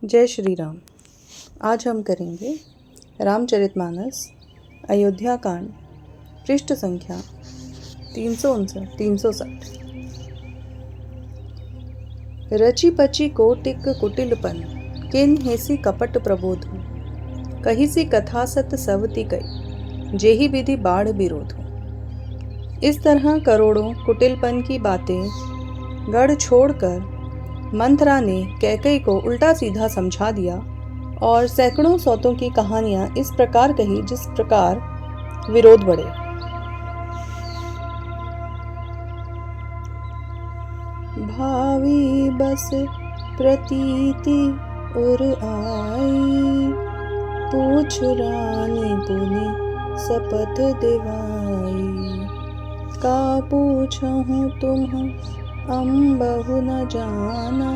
जय श्री राम। आज हम करेंगे रामचरितमानस अयोध्या कांड, पृष्ठ संख्या 359-360। रची पची कोटिक कुटिलपन, किन हेसी कपट प्रबोधु, कही सी कथा सत सवती कई, जेहि विधि बाढ़ विरोधु। इस तरह करोड़ों कुटिलपन की बातें गढ़ छोड़कर मंथरा ने कैकई को उल्टा सीधा समझा दिया और सैकड़ों सौतों की कहानियां इस प्रकार कही जिस प्रकार विरोध बढ़े। भावी बस प्रतीति उर आई, पूछ रानी पुनि सपथ दिवाई। का पूछहु तुम अम्बहु न जाना,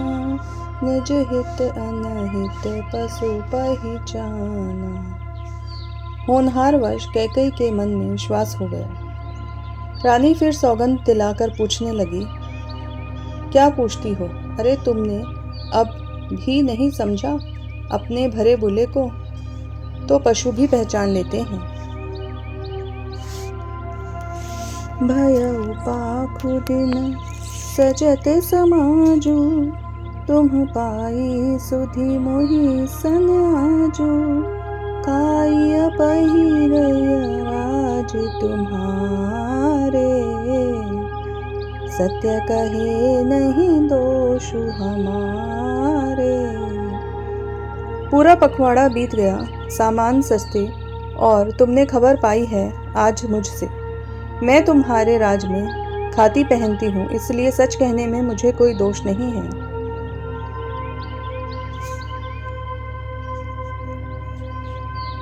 निज हित अनहित पशु पहिचाना। होनहार वश कैकई के मन में विश्वास हो गया। रानी फिर सौगंध दिलाकर पूछने लगी, क्या पूछती हो? अरे तुमने अब भी नहीं समझा अपने भरे बुले को? तो पशु भी पहचान लेते हैं। भयउ पाखु दिन सजत समाजु, तुम पाई सुधि मोहि सन आजु। काई पहिर राज तुम्हारे, सत्य कहे नहीं दोषु हमारे। पूरा पखवाड़ा बीत गया, सामान सस्ते, और तुमने खबर पाई है आज मुझसे। मैं तुम्हारे राज में खाती पहनती हूँ, इसलिए सच कहने में मुझे कोई दोष नहीं है।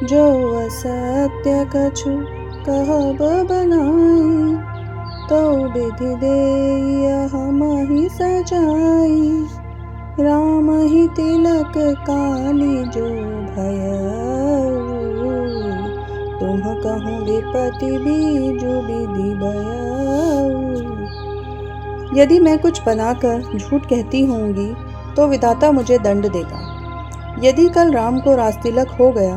जो असत्य कछु कहब बनाई, तो विधि देई हमहि सजाई। राम ही तिलक काली जो भयउ, तुम कहूँ विपति बीजु विधि भयउ। यदि मैं कुछ बनाकर झूठ कहती होंगी तो विधाता मुझे दंड देगा। यदि कल राम को राजतिलक हो गया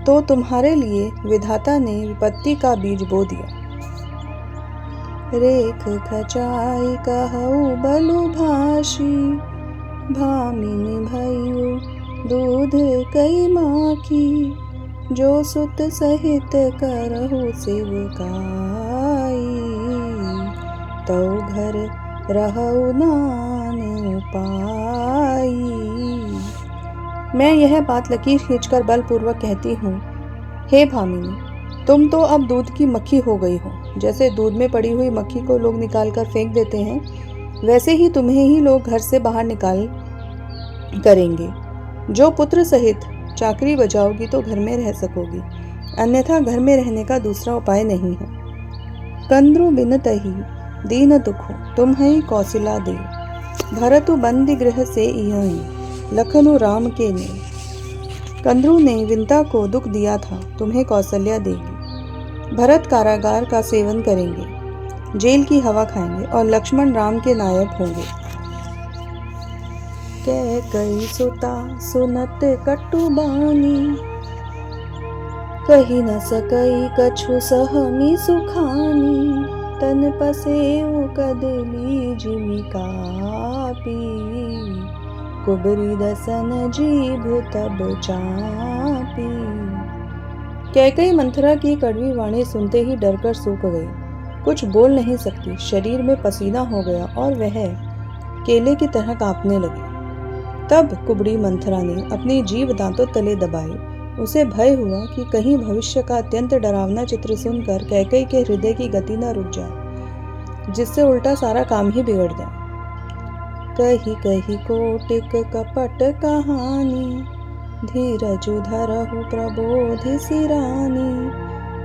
तो तुम्हारे लिए विधाता ने विपत्ति का बीज बो दिया। रेख खचाई कहऊ बलु भाषी, भामिनी भयउ दूध कई माखी। जो सुत सहित करहु सेवकाई, तो घर रहु नाने उपाई। मैं यह बात लकीर खींचकर बलपूर्वक कहती हूँ, हे भामिनी, तुम तो अब दूध की मक्खी हो गई हो। जैसे दूध में पड़ी हुई मक्खी को लोग निकालकर फेंक देते हैं, वैसे ही तुम्हें ही लोग घर से बाहर निकाल करेंगे। जो पुत्र सहित चाकरी बजाओगी तो घर में रह सकोगी, अन्यथा घर में रहने का दूसरा उपाय नहीं है। कंद्रु बिनतहि दीन दुखु, तुम्हें कौशला दे। भरतु बंदी गृह से इयहि, लखनु राम के ने। कंद्रु ने विंता को दुख दिया था, तुम्हें कौशल्या देगी। भरत कारागार का सेवन करेंगे, जेल की हवा खाएंगे, और लक्ष्मण राम के नायक होंगे। कैकई सुता सुनत कटु बानी, कही न सकई कछु सहमी सुखानी। तन पसेउ कदली जिमि कापी, कुबरी दसन जीभ तब चापी। कैकई मंथरा की कड़वी वाणी सुनते ही डरकर सूख गई, कुछ बोल नहीं सकती। शरीर में पसीना हो गया और वह केले की तरह कांपने लगी। तब कुबड़ी मंथरा ने अपनी जीभ दांतों तले दबाई। उसे भय हुआ कि कहीं भविष्य का अत्यंत डरावना चित्र सुनकर कैकई के हृदय की गति न रुक जाए, जिससे उल्टा सारा काम ही बिगड़ जाए। कही कही कोटिक कपट कहानी, धीरजु धरहु प्रबोधि रानी।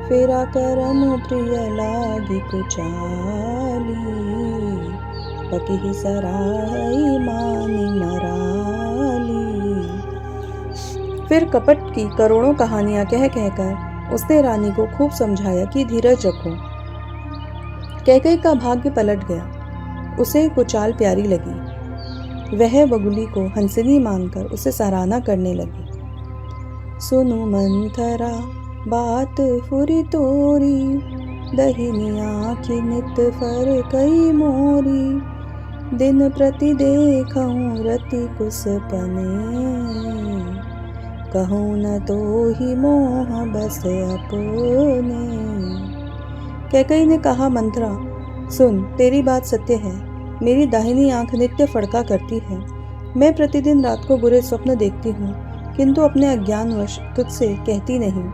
फेरा करम प्रिय लागी कुचाली, पकी सराहई मानी मराली। फिर कपट की करोड़ों कहानियां कह कहकर उसने रानी को खूब समझाया कि धीरज रखो। कैकई का भाग्य पलट गया। उसे कुचाल प्यारी लगी। वह बगुली को हंसनी मानकर उसे सराहना करने लगी। सुनु मंथरा बात फुरी तोरी, दहिनी आँखि नित फर कई मोरी। दिन प्रति देखऊँ रति कुसपने, कहूँ न तो ही मोह बस अपने। कैकई ने कहा, मंथरा सुन, तेरी बात सत्य है। मेरी दाहिनी आंख नित्य फड़का करती है। मैं प्रतिदिन रात को बुरे स्वप्न देखती हूँ, किंतु अपने अज्ञानवश तुझसे कहती नहीं।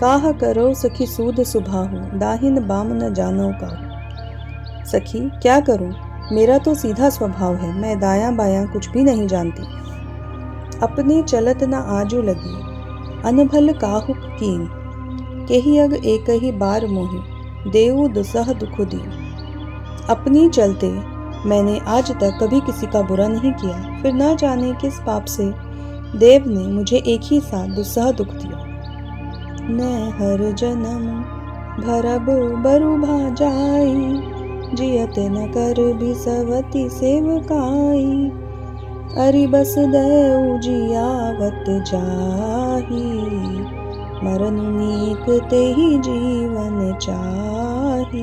काह करो सखी सूद सुभाहु, दाहिन बाम न जानो काहू। सखी क्या करूं, मेरा तो सीधा स्वभाव है, मैं दायां बायां कुछ भी नहीं जानती। अपनी चलत न आजू लगी, अनभल काहु कीन। केही अग एक ही बार मोहि, देऊ दुसह दुख दी। अपनी चलते मैंने आज तक कभी किसी का बुरा नहीं किया, फिर न जाने किस पाप से देव ने मुझे एक ही साथ दुस्सह दुख दिया। मैं हर जन्म भरब बरु भाजाई, जियत न कर बिसवती सेवकाई। अरि बस दयऊ जियावत जाही, मरन नीक तेहि जीवन चाही।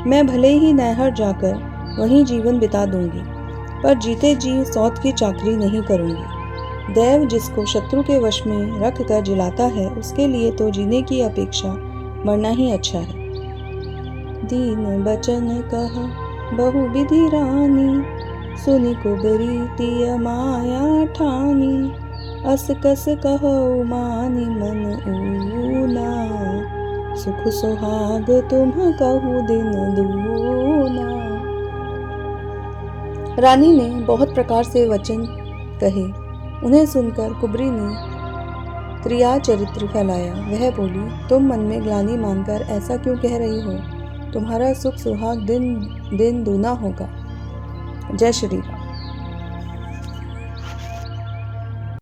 मैं भले ही नैहर जाकर वहीं जीवन बिता दूंगी, पर जीते जी सौत की चाकरी नहीं करूंगी। देव जिसको शत्रु के वश में रख कर जिलाता है, उसके लिए तो जीने की अपेक्षा मरना ही अच्छा है। दीन बचन कहा बहु विधि रानी, सुनि कुबरी तिय माया ठानी। अस कस कहो मानि मन ऊना, सुख सुहाग तुम कहू दिन दूना। रानी ने बहुत प्रकार से वचन कहे। उन्हें सुनकर कुबरी ने क्रिया चरित्र फैलाया। वह बोली, तुम मन में ग्लानि मानकर ऐसा क्यों कह रही हो? तुम्हारा सुख सुहाग दिन दिन दूना होगा। जय श्री राम।